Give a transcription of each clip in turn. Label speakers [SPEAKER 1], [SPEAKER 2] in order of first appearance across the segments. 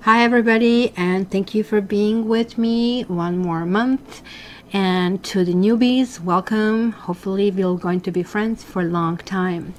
[SPEAKER 1] Hi everybody, and thank you for being with me one more month. And to the newbies, welcome. Hopefully we're going to be friends for a long time.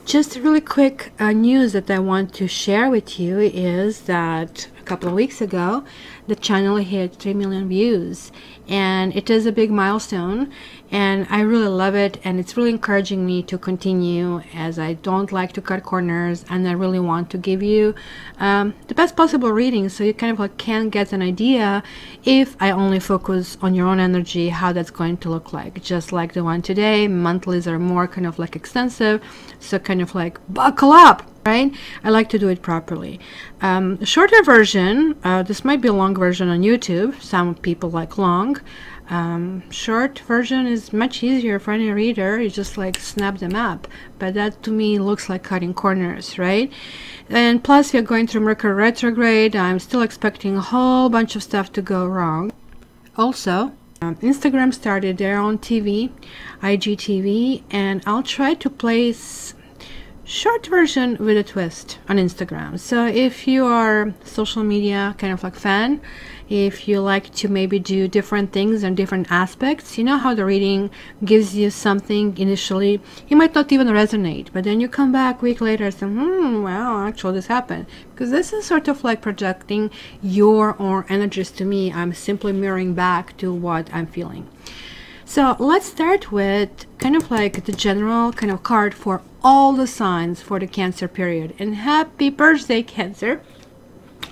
[SPEAKER 1] Just really quick news that I want to share with you is that a couple of weeks ago the channel hit 3 million views, and it is a big milestone, and I really love it, and it's really encouraging me to continue, as I don't like to cut corners, and I really want to give you the best possible reading, so you kind of like can get an idea, if I only focus on your own energy, how that's going to look like. Just like the one today, monthlies are more kind of like extensive, so kind of like buckle up, right? I like to do it properly. Shorter version, this might be a long version on YouTube. Some people like long. Short version is much easier for any reader. You just like snap them up, but that to me looks like cutting corners, right? And plus we're going through Mercury retrograde. I'm still expecting a whole bunch of stuff to go wrong. Also, Instagram started their own TV, IGTV, and I'll try to place short version with a twist on Instagram. So if you are social media kind of like fan, if you like to maybe do different things and different aspects, you know how the reading gives you something initially, you might not even resonate, but then you come back a week later and say, wow, actually this happened. Because this is sort of like projecting your own energies to me. I'm simply mirroring back to what I'm feeling. So let's start with kind of like the general kind of card for all the signs for the Cancer period. And happy birthday, Cancer.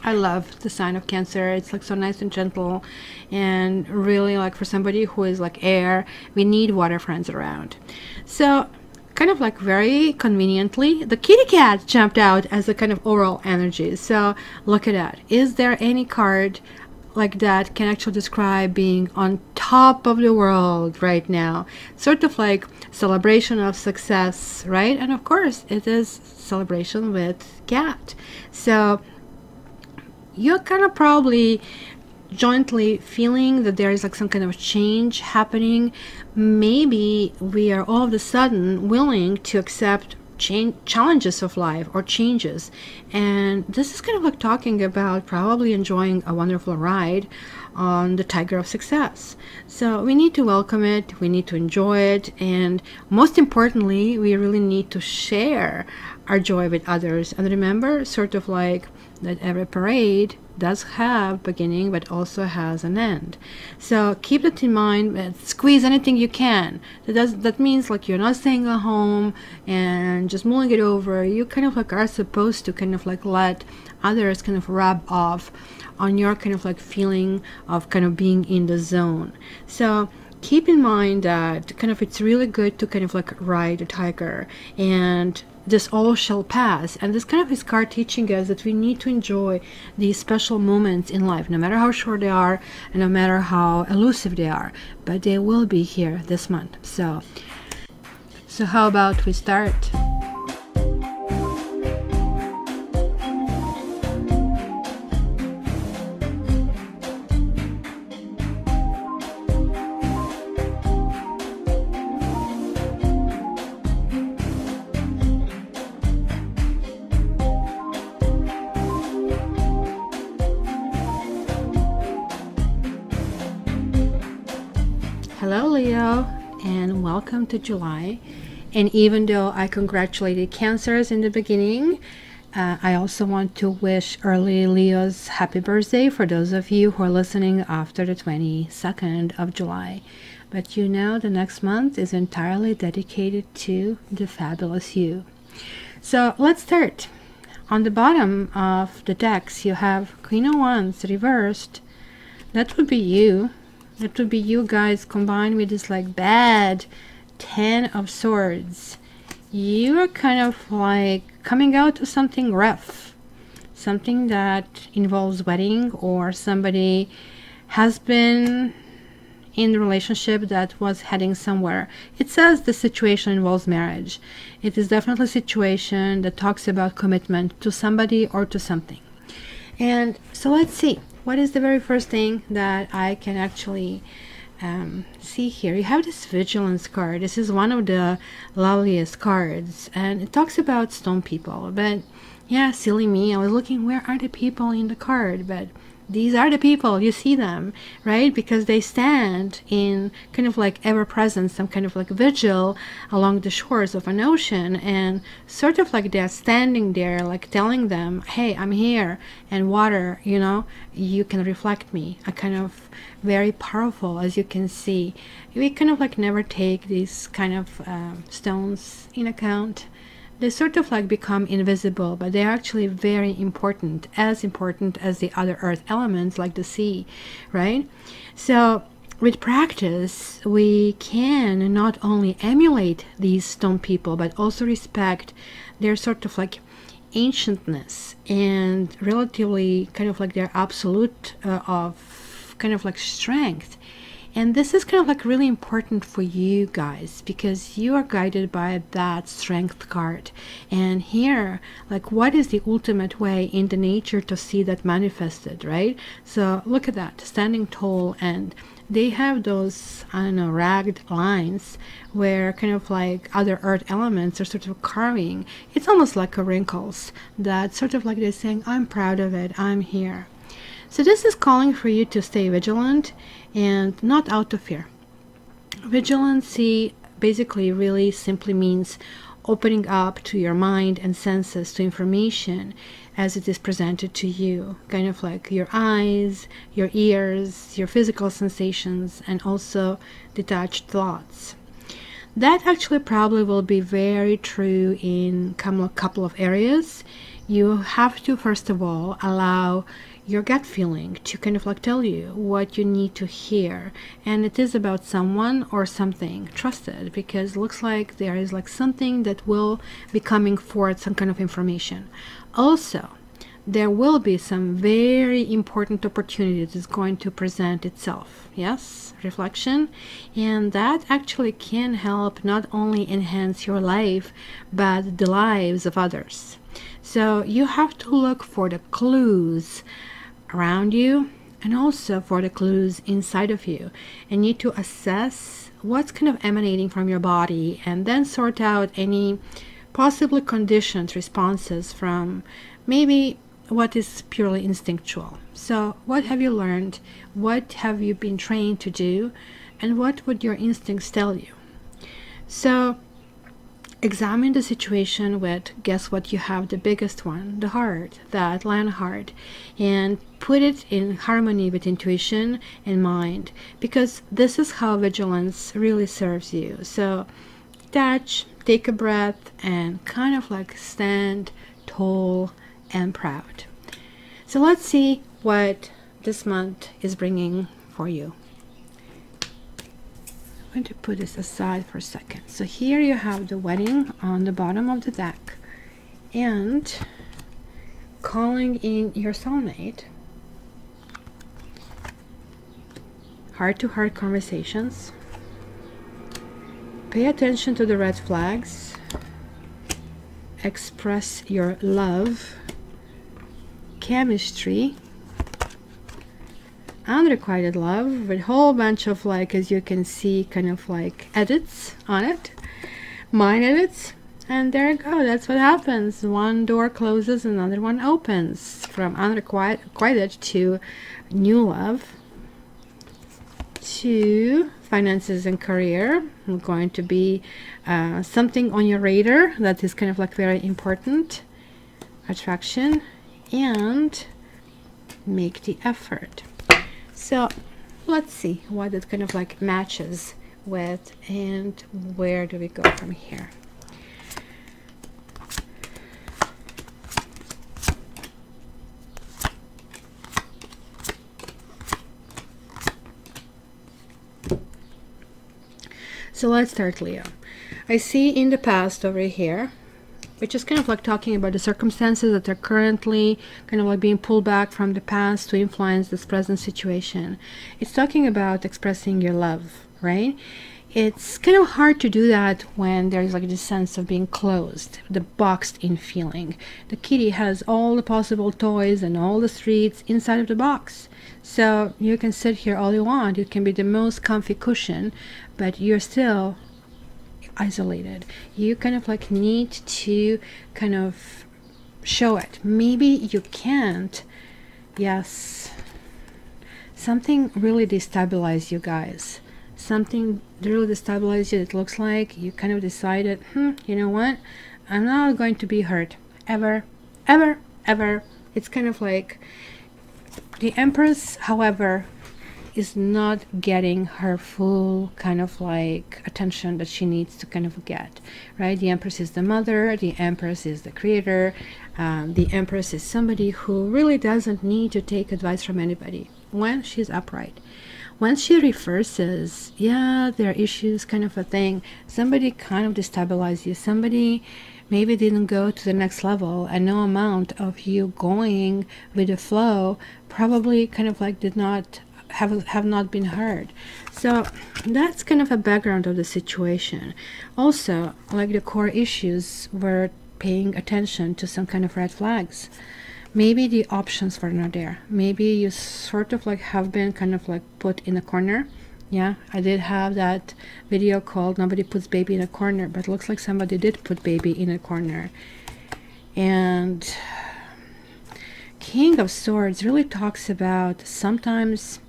[SPEAKER 1] I love the sign of Cancer. It's like so nice and gentle, and really like for somebody who is like air, we need water friends around. So kind of like very conveniently, the kitty cat jumped out as a kind of overall energy. So look at that. Is there any card like that can actually describe being on top of the world right now? Sort of like celebration of success, right? And of course it is celebration with cat. So you're kind of probably jointly feeling that there is like some kind of change happening. Maybe we are all of a sudden willing to accept challenges of life or changes, and this is kind of like talking about probably enjoying a wonderful ride on the tiger of success. So we need to welcome it, we need to enjoy it, and most importantly we really need to share our joy with others. And remember, sort of like that every parade does have beginning but also has an end. So keep that in mind. Squeeze anything you can. That means like you're not staying at home and just mulling it over. You kind of like are supposed to kind of like let others kind of rub off on your kind of like feeling of kind of being in the zone. So keep in mind that kind of it's really good to kind of like ride a tiger, and this all shall pass. And this kind of is card teaching us that we need to enjoy these special moments in life, no matter how short they are and no matter how elusive they are, but they will be here this month. So how about we start? Hello Leo, and welcome to July. And even though I congratulated Cancers in the beginning, I also want to wish early Leo's happy birthday for those of you who are listening after the 22nd of July. But you know, the next month is entirely dedicated to the fabulous you. So let's start. On the bottom of the decks you have Queen of Wands reversed. That would be you. That would be you guys combined with this like bad Ten of Swords. You are kind of like coming out to something rough, something that involves wedding, or somebody has been in the relationship that was heading somewhere. It says the situation involves marriage. It is definitely a situation that talks about commitment to somebody or to something. And so let's see, what is the very first thing that I can actually see here? You have this vigilance card. This is one of the loveliest cards, and it talks about stone people. But yeah, silly me, I was looking, where are the people in the card? But these are the people, you see them, right? Because they stand in kind of like ever-present, some kind of like vigil along the shores of an ocean, and sort of like they're standing there, like telling them, hey, I'm here, and water, you know, you can reflect me. A kind of very powerful, as you can see. We kind of like never take these kind of stones in account. They sort of like become invisible, but they're actually very important as the other earth elements like the sea, right? So with practice, we can not only emulate these stone people, but also respect their sort of like ancientness and relatively kind of like their absolute of kind of like strength. And this is kind of like really important for you guys, because you are guided by that strength card. And here, like, what is the ultimate way in the nature to see that manifested, right? So look at that, standing tall, and they have those, I don't know, ragged lines where kind of like other earth elements are sort of carving. It's almost like a wrinkles that sort of like they're saying, I'm proud of it, I'm here. So this is calling for you to stay vigilant and not out of fear. Vigilancy basically really simply means opening up to your mind and senses to information as it is presented to you, kind of like your eyes, your ears, your physical sensations, and also detached thoughts. That actually probably will be very true in a couple of areas. You have to, first of all, allow your gut feeling to kind of like tell you what you need to hear, and it is about someone or something trusted, because it looks like there is like something that will be coming forth, some kind of information. Also, there will be some very important opportunity that is going to present itself. Yes, reflection, and that actually can help not only enhance your life but the lives of others. So you have to look for the clues around you and also for the clues inside of you, and need to assess what's kind of emanating from your body, and then sort out any possibly conditioned responses from maybe what is purely instinctual. So what have you learned? What have you been trained to do? And what would your instincts tell you? So examine the situation with, guess what you have, the biggest one, the heart, that lion heart, and put it in harmony with intuition and mind, because this is how vigilance really serves you. So detach, take a breath, and kind of like stand tall and proud. So let's see what this month is bringing for you. I'm going to put this aside for a second. So here you have the wedding on the bottom of the deck, and calling in your soulmate, heart-to-heart conversations, pay attention to the red flags, express your love, chemistry, unrequited love, with a whole bunch of, like, as you can see, kind of like edits on it, mind edits, and there you go. That's what happens. One door closes, another one opens, from unrequited to new love, to finances and career. Going to be something on your radar that is kind of like very important, attraction, and make the effort. So let's see what it kind of like matches with, and where do we go from here. So let's start, Leo. I see in the past over here which is kind of like talking about the circumstances that are currently kind of like being pulled back from the past to influence this present situation. It's talking about expressing your love, right? It's kind of hard to do that when there's like this sense of being closed, the boxed in feeling. The kitty has all the possible toys and all the treats inside of the box. So you can sit here all you want. You can be the most comfy cushion, but you're still isolated. You kind of like need to kind of show it. Maybe you can't. Yes. Something really destabilized you guys. Something really destabilized you. It looks like you kind of decided, you know what? I'm not going to be hurt. Ever. Ever. Ever. It's kind of like the Empress, however, is not getting her full kind of like attention that she needs to kind of get, right? The Empress is the mother, the Empress is the creator, the Empress is somebody who really doesn't need to take advice from anybody when she's upright. When she reverses, yeah, there are issues, kind of a thing. Somebody kind of destabilized you. Somebody maybe didn't go to the next level, and no amount of you going with the flow probably kind of like did not have not been heard. So that's kind of a background of the situation. Also, like the core issues were paying attention to some kind of red flags. Maybe the options were not there. Maybe you sort of like have been kind of like put in a corner. Yeah, I did have that video called Nobody Puts Baby in a Corner, but it looks like somebody did put baby in a corner. And King of Swords really talks about sometimes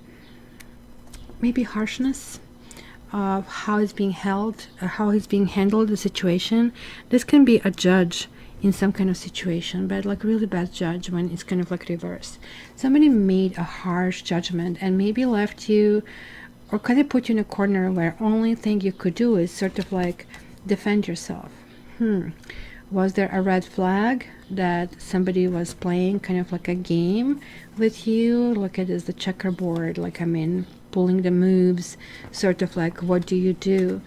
[SPEAKER 1] maybe harshness of how it's being held, or how it's being handled, the situation. This can be a judge in some kind of situation, but like really bad judge when it's kind of like reversed. Somebody made a harsh judgment and maybe left you, or kind of put you in a corner where only thing you could do is sort of like defend yourself. Was there a red flag that somebody was playing kind of like a game with you? Look at this, the checkerboard, like, I mean, pulling the moves, sort of like, what do you do?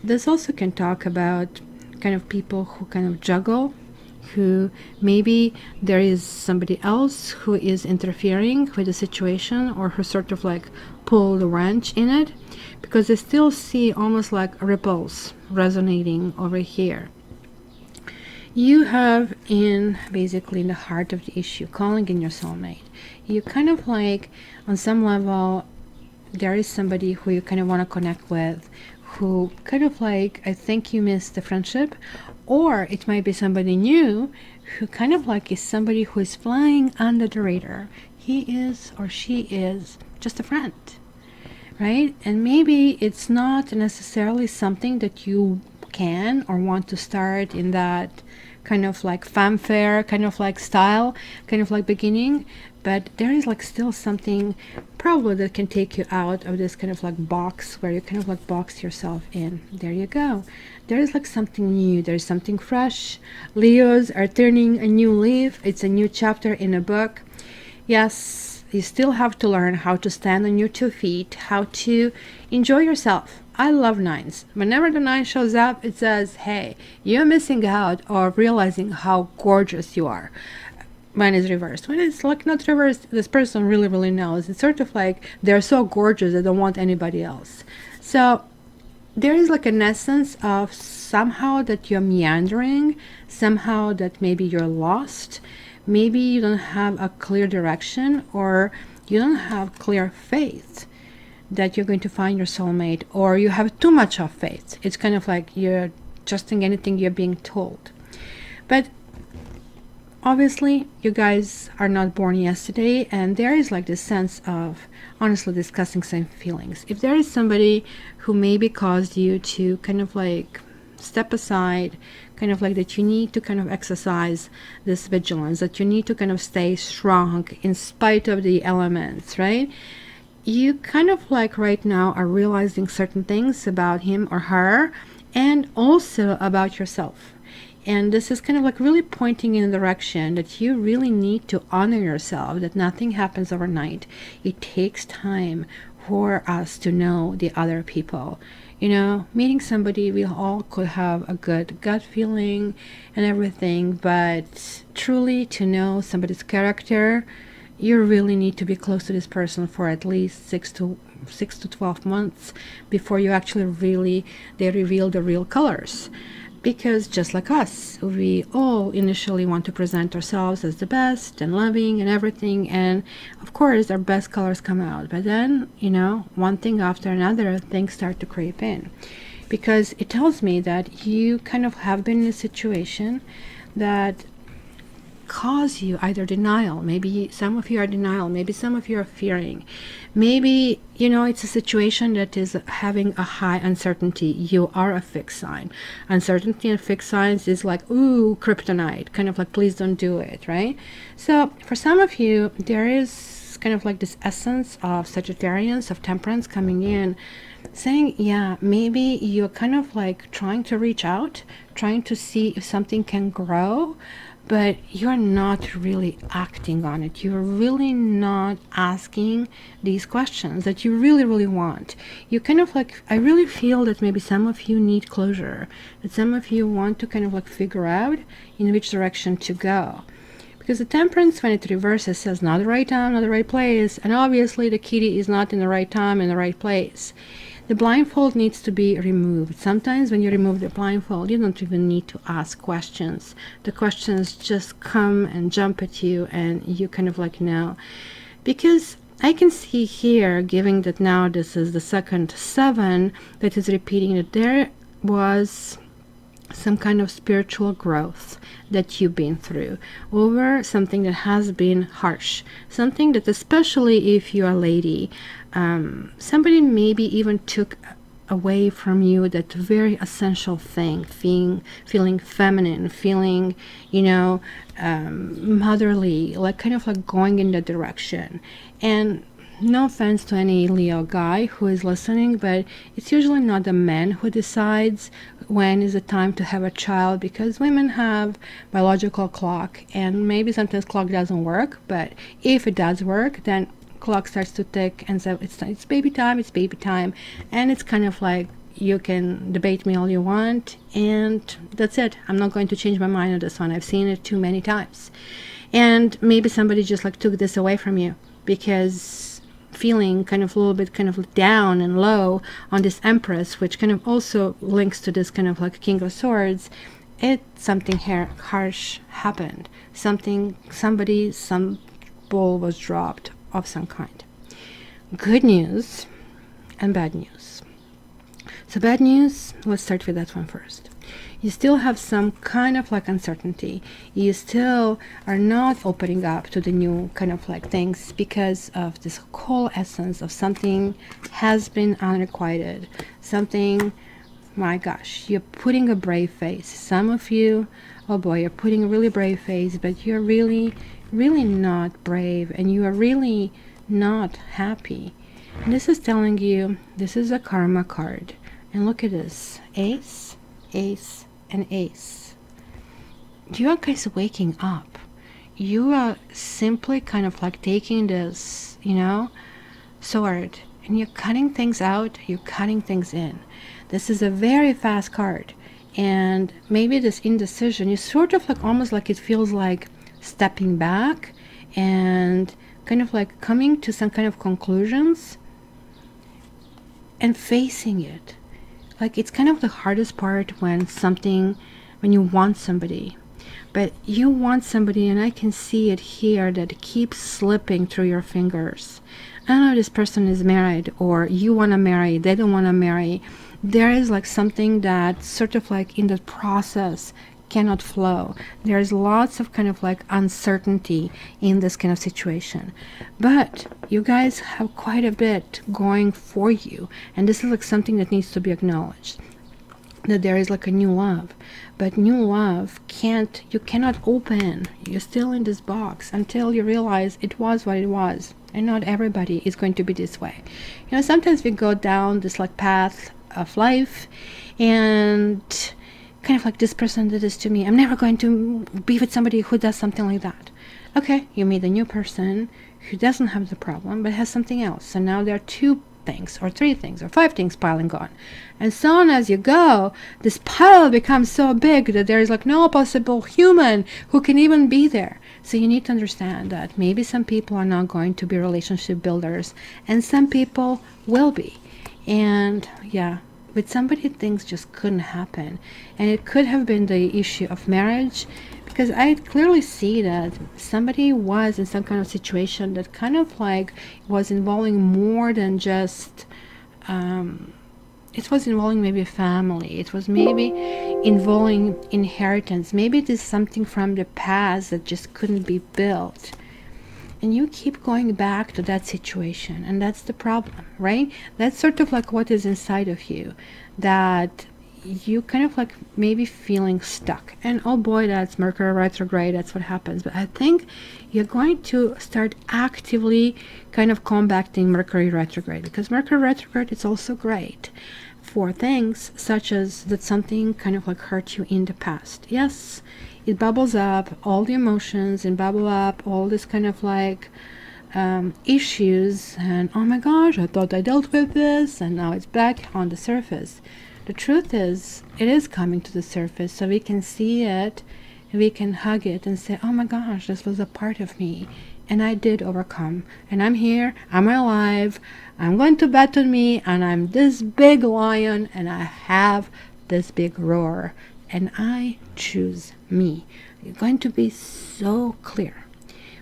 [SPEAKER 1] This also can talk about kind of people who kind of juggle, who maybe there is somebody else who is interfering with the situation, or who sort of like pull the wrench in it, because I still see almost like ripples resonating over here. You have in basically in the heart of the issue, calling in your soulmate. You kind of like, on some level, there is somebody who you kind of want to connect with, who kind of like, I think you missed the friendship, or it might be somebody new who kind of like is somebody who is flying under the radar. He is or she is just a friend, right? And maybe it's not necessarily something that you can or want to start in that kind of like fanfare, kind of like style, kind of like beginning, but there is like still something probably that can take you out of this kind of like box where you kind of like box yourself in. There you go. There is like something new, there's something fresh. Leos are turning a new leaf. It's a new chapter in a book. Yes, you still have to learn how to stand on your 2 feet, how to enjoy yourself. I love nines. Whenever the 9 shows up, it says, hey, you're missing out or realizing how gorgeous you are. When it's reversed. When it's like not reversed, this person really knows. It's sort of like they're so gorgeous they don't want anybody else. So there is like an essence of somehow that you're meandering, somehow that maybe you're lost, maybe you don't have a clear direction, or you don't have clear faith that you're going to find your soulmate, or you have too much of faith. It's kind of like you're trusting anything you're being told. But obviously, you guys are not born yesterday, and there is like this sense of honestly discussing same feelings. If there is somebody who maybe caused you to kind of like step aside, kind of like that you need to kind of exercise this vigilance, that you need to kind of stay strong in spite of the elements, right? You kind of like right now are realizing certain things about him or her, and also about yourself. And this is kind of like really pointing in a direction that you really need to honor yourself, that nothing happens overnight. It takes time. for us to know the other people. You know, meeting somebody, we all could have a good gut feeling and everything, but truly to know somebody's character, you really need to be close to this person for at least 6 to 12 months before you actually they reveal the real colors. Because just like us, we all initially want to present ourselves as the best and loving and everything, and of course our best colors come out, but then, you know, one thing after another, things start to creep in, because it tells me that you kind of have been in a situation that cause you either denial. Maybe some of you are denial, maybe some of you are fearing, maybe, you know, it's a situation that is having a high uncertainty. You are a fixed sign. Uncertainty and fixed signs is like, ooh, kryptonite, kind of like, please don't do it, right? So for some of you, there is kind of like this essence of Sagittarius, of temperance coming in, saying, yeah, maybe you're kind of like trying to reach out, trying to see if something can grow, but you're not really acting on it. You're really not asking these questions that you really want. You kind of like, I really feel that maybe some of you need closure, that some of you want to kind of like figure out in which direction to go. Because the temperance, when it reverses, says not the right time, not the right place, and obviously the kitty is not in the right time, in the right place. The blindfold needs to be removed. Sometimes when you remove the blindfold, you don't even need to ask questions. The questions just come and jump at you, and you kind of like know. Because I can see here, given that now this is the second 7 that is repeating, that there was some kind of spiritual growth that you've been through over something that has been harsh, something that, especially if you're a lady, somebody maybe even took away from you that very essential thing, feeling feminine, feeling, you know, motherly, like kind of like going in that direction. And no offense to any Leo guy who is listening, but it's usually not the man who decides when is the time to have a child, because women have biological clock, and maybe sometimes clock doesn't work, but if it does work, then clock starts to tick, and so it's baby time, and it's kind of like, you can debate me all you want, and that's it. I'm not going to change my mind on this one. I've seen it too many times. And maybe somebody just like took this away from you because feeling kind of a little bit kind of down and low on this Empress, which kind of also links to this kind of like King of Swords. Something harsh happened. Some ball was dropped of some kind. Good news and bad news. So bad news, let's start with that one first. You still have some kind of like uncertainty. You still are not opening up to the new kind of like things because of this whole essence of something has been unrequited. Something, my gosh, you're putting a brave face. Some of you, oh boy, you're putting a really brave face, but you're really not brave, and you are really not happy. And this is telling you, this is a karma card. And look at this, ace, ace, and ace. You are guys waking up. You are simply kind of like taking this, you know, sword, and you're cutting things out, you're cutting things in. This is a very fast card, and maybe this indecision is sort of like, almost like it feels like stepping back and kind of like coming to some kind of conclusions and facing it. Like, it's kind of the hardest part when you want somebody, but you want somebody, and I can see it here that it keeps slipping through your fingers. I don't know if this person is married, or you want to marry, they don't want to marry. There is like something that sort of like in the process cannot flow. There's lots of kind of like uncertainty in this kind of situation, but you guys have quite a bit going for you, and this is like something that needs to be acknowledged, that there is like a new love. But new love you cannot open. You're still in this box until you realize it was what it was, and not everybody is going to be this way. You know, sometimes we go down this like path of life, and kind of like, this person did this to me, I'm never going to be with somebody who does something like that. Okay, you meet a new person who doesn't have the problem but has something else, so now there are two things or 3 things or 5 things piling on. And so on as you go, this pile becomes so big that there is like no possible human who can even be there. So you need to understand that maybe some people are not going to be relationship builders and some people will be. And yeah, with somebody things just couldn't happen. And it could have been the issue of marriage, because I clearly see that somebody was in some kind of situation that kind of like was involving more than just it was involving maybe a family. It was maybe involving inheritance. Maybe it is something from the past that just couldn't be built. And you keep going back to that situation, and that's the problem, right? That's sort of like what is inside of you, that you kind of like maybe feeling stuck. And oh boy, that's Mercury retrograde, that's what happens. But I think you're going to start actively kind of combating Mercury retrograde, because Mercury retrograde is also great for things such as that something kind of like hurt you in the past. Yes, it bubbles up all the emotions and bubble up all this kind of like issues, and oh my gosh, I thought I dealt with this and now it's back on the surface. The truth is, it is coming to the surface, so we can see it, we can hug it and say, oh my gosh, this was a part of me and I did overcome, and I'm here, I'm alive, I'm going to bet on me, and I'm this big lion and I have this big roar and I choose me. It's going to be so clear.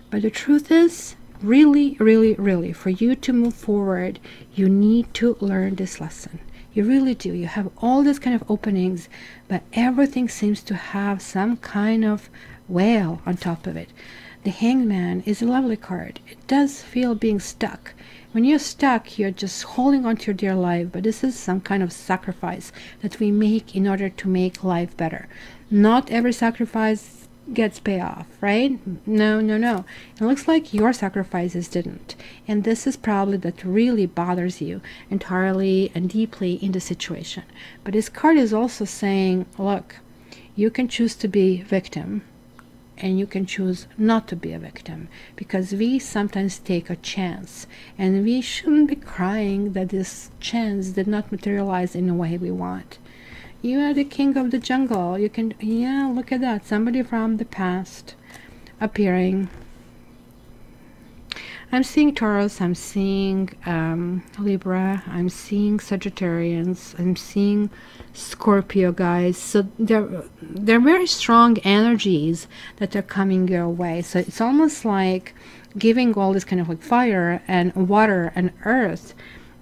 [SPEAKER 1] But the truth is, really, really, really, for you to move forward, you need to learn this lesson. You really do. You have all these kind of openings, but everything seems to have some kind of whale on top of it. The Hangman is a lovely card. It does feel being stuck. When you're stuck, you're just holding on to your dear life, but this is some kind of sacrifice that we make in order to make life better. Not every sacrifice gets payoff, right? No, no, no. It looks like your sacrifices didn't. And this is probably that really bothers you entirely and deeply in the situation. But this card is also saying, look, you can choose to be victim and you can choose not to be a victim, because we sometimes take a chance and we shouldn't be crying that this chance did not materialize in the way we want. You are the king of the jungle. You can, yeah, look at that. Somebody from the past appearing. I'm seeing Taurus, I'm seeing Libra, I'm seeing Sagittarians, I'm seeing Scorpio, guys. So they're very strong energies that are coming your way. So it's almost like giving all this kind of like fire and water and earth.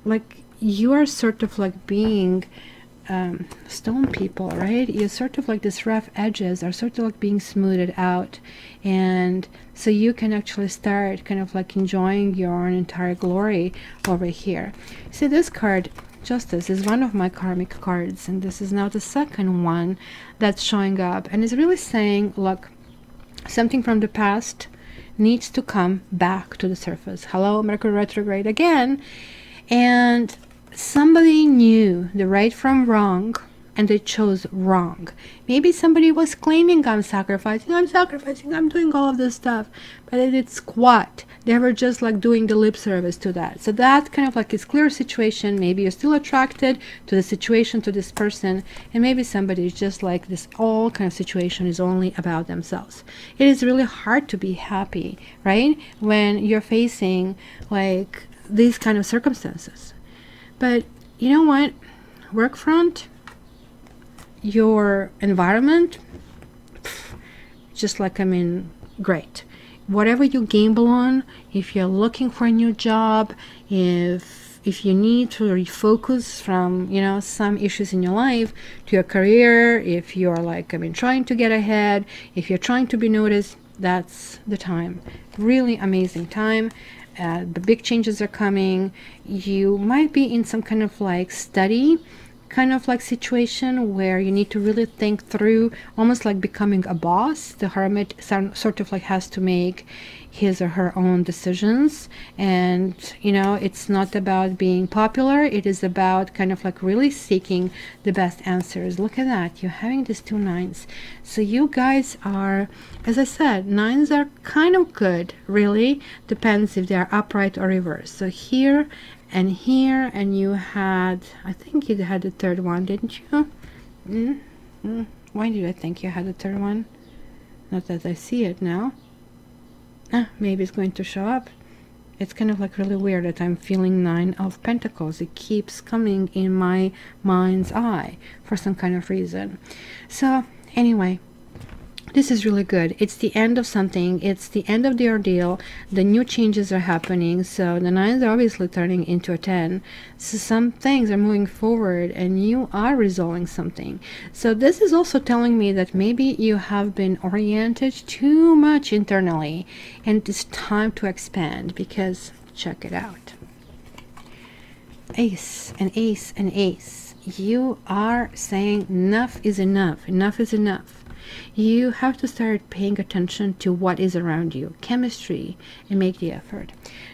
[SPEAKER 1] Like you are sort of like being stone people, right? You're sort of like this rough edges are sort of like being smoothed out, and so you can actually start kind of like enjoying your own entire glory over here. See, this card, Justice, is one of my karmic cards, and this is now the second one that's showing up, and it's really saying, look, something from the past needs to come back to the surface. Hello, Mercury retrograde again. And somebody knew the right from wrong and they chose wrong. Maybe somebody was claiming I'm sacrificing, I'm doing all of this stuff, but they did squat. They were just like doing the lip service to that. So that kind of like is clear situation. Maybe you're still attracted to the situation, to this person, and maybe somebody is just like this all kind of situation is only about themselves. It is really hard to be happy, right, when you're facing like these kind of circumstances. But you know what, work front, your environment, just like, I mean, great. Whatever you gamble on, if you're looking for a new job, if you need to refocus from, you know, some issues in your life to your career, if you're like, I mean, trying to get ahead, if you're trying to be noticed, that's the time. Really amazing time. The big changes are coming. You might be in some kind of like study kind of like situation where you need to really think through, almost like becoming a boss. The Hermit sort of like has to make his or her own decisions, and you know, it's not about being popular, it is about kind of like really seeking the best answers. Look at that, you're having these 2 nines. So you guys are, as I said, 9s are kind of good, really depends if they are upright or reversed. So here and here, and you had, I think you had the third one, didn't you? Why did I think you had the third one? Not that I see it now. Maybe it's going to show up. It's kind of like really weird that I'm feeling 9 of Pentacles. It keeps coming in my mind's eye for some kind of reason. So anyway, this is really good. It's the end of something. It's the end of the ordeal. The new changes are happening. So the 9s are obviously turning into a 10. So some things are moving forward and you are resolving something. So this is also telling me that maybe you have been oriented too much internally and it's time to expand, because check it out. Ace and ace and ace. You are saying enough is enough. Enough is enough. You have to start paying attention to what is around you, chemistry, and make the effort.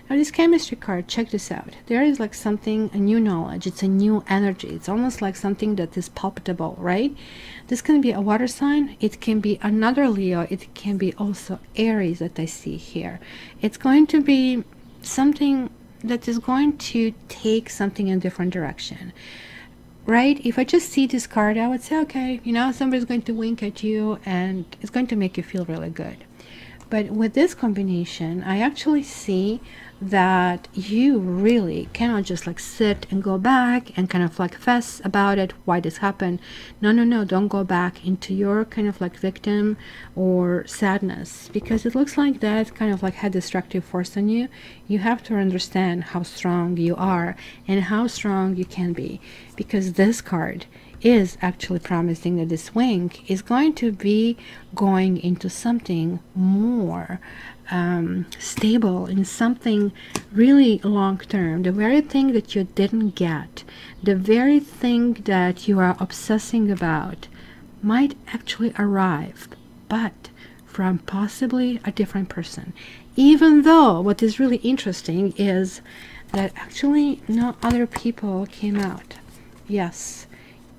[SPEAKER 1] Now this chemistry card, check this out. There is like something, a new knowledge. It's a new energy. It's almost like something that is palpable, right? This can be a water sign. It can be another Leo. It can be also Aries that I see here. It's going to be something that is going to take something in a different direction. Right? If I just see this card, I would say, okay, you know, somebody's going to wink at you and it's going to make you feel really good. But with this combination, I actually see that you really cannot just like sit and go back and kind of like fuss about it, why this happened. No, don't go back into your kind of like victim or sadness, because it looks like that kind of like had destructive force on you. You have to understand how strong you are and how strong you can be, because this card is actually promising that this wink is going to be going into something more stable, in something really long-term. The very thing that you didn't get, the very thing that you are obsessing about might actually arrive, but from possibly a different person. Even though what is really interesting is that actually no other people came out. Yes,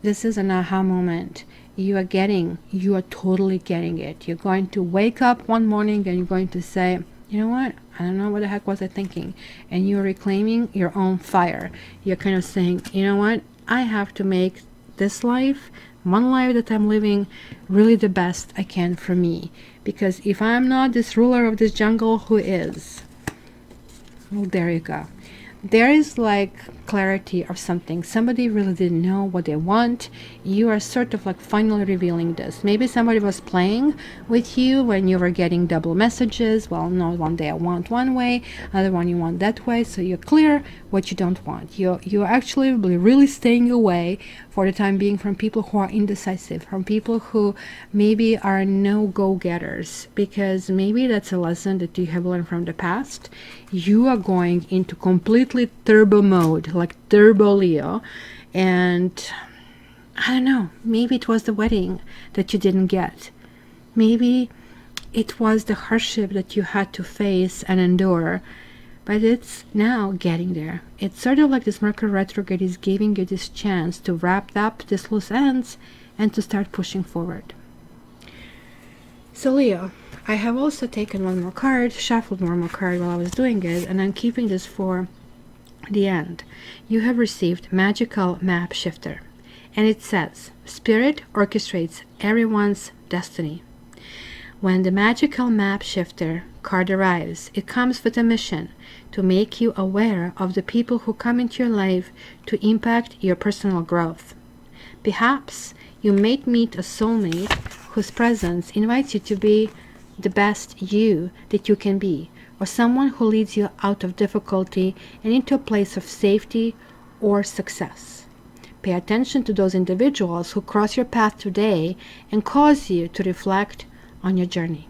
[SPEAKER 1] this is an aha moment. You are totally getting it. You're going to wake up one morning and you're going to say, you know what, I don't know what the heck was I thinking, and you're reclaiming your own fire. You're kind of saying, you know what, I have to make this life, one life that I'm living, really the best I can for me, because if I'm not this ruler of this jungle, who is? Well, there you go. There is like clarity of something. Somebody really didn't know what they want. You are sort of like finally revealing this. Maybe somebody was playing with you when you were getting double messages. Well, no, one day I want one way, other one you want that way. So you're clear what you don't want. You're actually really staying away for the time being from people who are indecisive, from people who maybe are no go-getters, because maybe that's a lesson that you have learned from the past. You are going into completely turbo mode, like turbo Leo, and I don't know, maybe it was the wedding that you didn't get. Maybe it was the hardship that you had to face and endure, but it's now getting there. It's sort of like this Mercury retrograde is giving you this chance to wrap up these loose ends and to start pushing forward. So Leo, I have also taken one more card, shuffled one more card while I was doing it, and I'm keeping this for the end. You have received Magical Map Shifter, and it says, Spirit orchestrates everyone's destiny. When the Magical Map Shifter card arrives, it comes with a mission to make you aware of the people who come into your life to impact your personal growth. Perhaps you may meet a soulmate whose presence invites you to be the best you that you can be, or someone who leads you out of difficulty and into a place of safety or success. Pay attention to those individuals who cross your path today and cause you to reflect on your journey.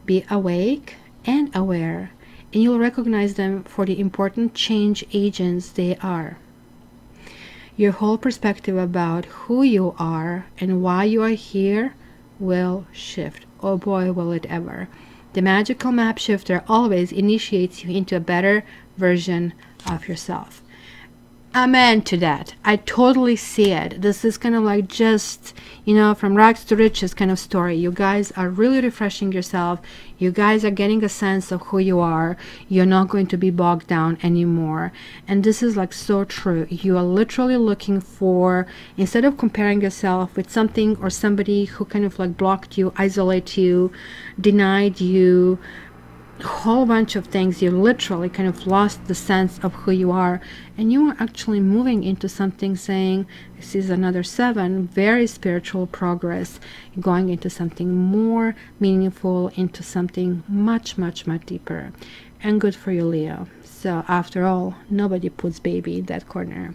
[SPEAKER 1] Be awake and aware, and you'll recognize them for the important change agents they are. Your whole perspective about who you are and why you are here will shift. Oh boy, will it ever. The Magical Map Shifter always initiates you into a better version of yourself. Amen to that. I totally see it. This is kind of like just, you know, from rags to riches kind of story. You guys are really refreshing yourself. You guys are getting a sense of who you are. You're not going to be bogged down anymore. And this is like so true. You are literally looking for, instead of comparing yourself with something or somebody who kind of like blocked you, isolated you, denied you, whole bunch of things, you literally kind of lost the sense of who you are, and you are actually moving into something, saying, this is another 7, very spiritual progress, going into something more meaningful, into something much deeper. And good for you, Leo. So after all, nobody puts baby in that corner.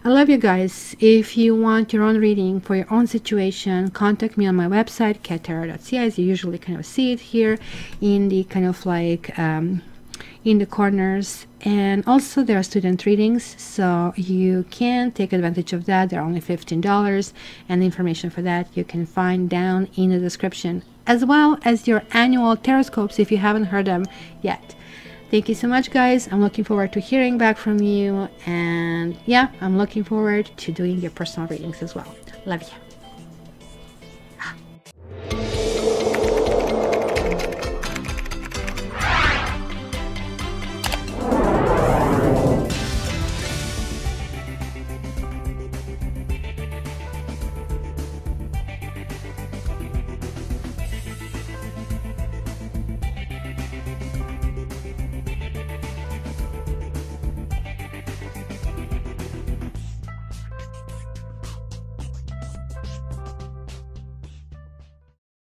[SPEAKER 1] I love you guys. If you want your own reading for your own situation, contact me on my website, cattarot.ca. As you usually kind of see it here in the kind of like in the corners. And also there are student readings, so you can take advantage of that. They're only $15, and the information for that you can find down in the description, as well as your annual Taroscopes if you haven't heard them yet. Thank you so much, guys. I'm looking forward to hearing back from you. And yeah, I'm looking forward to doing your personal readings as well. Love you.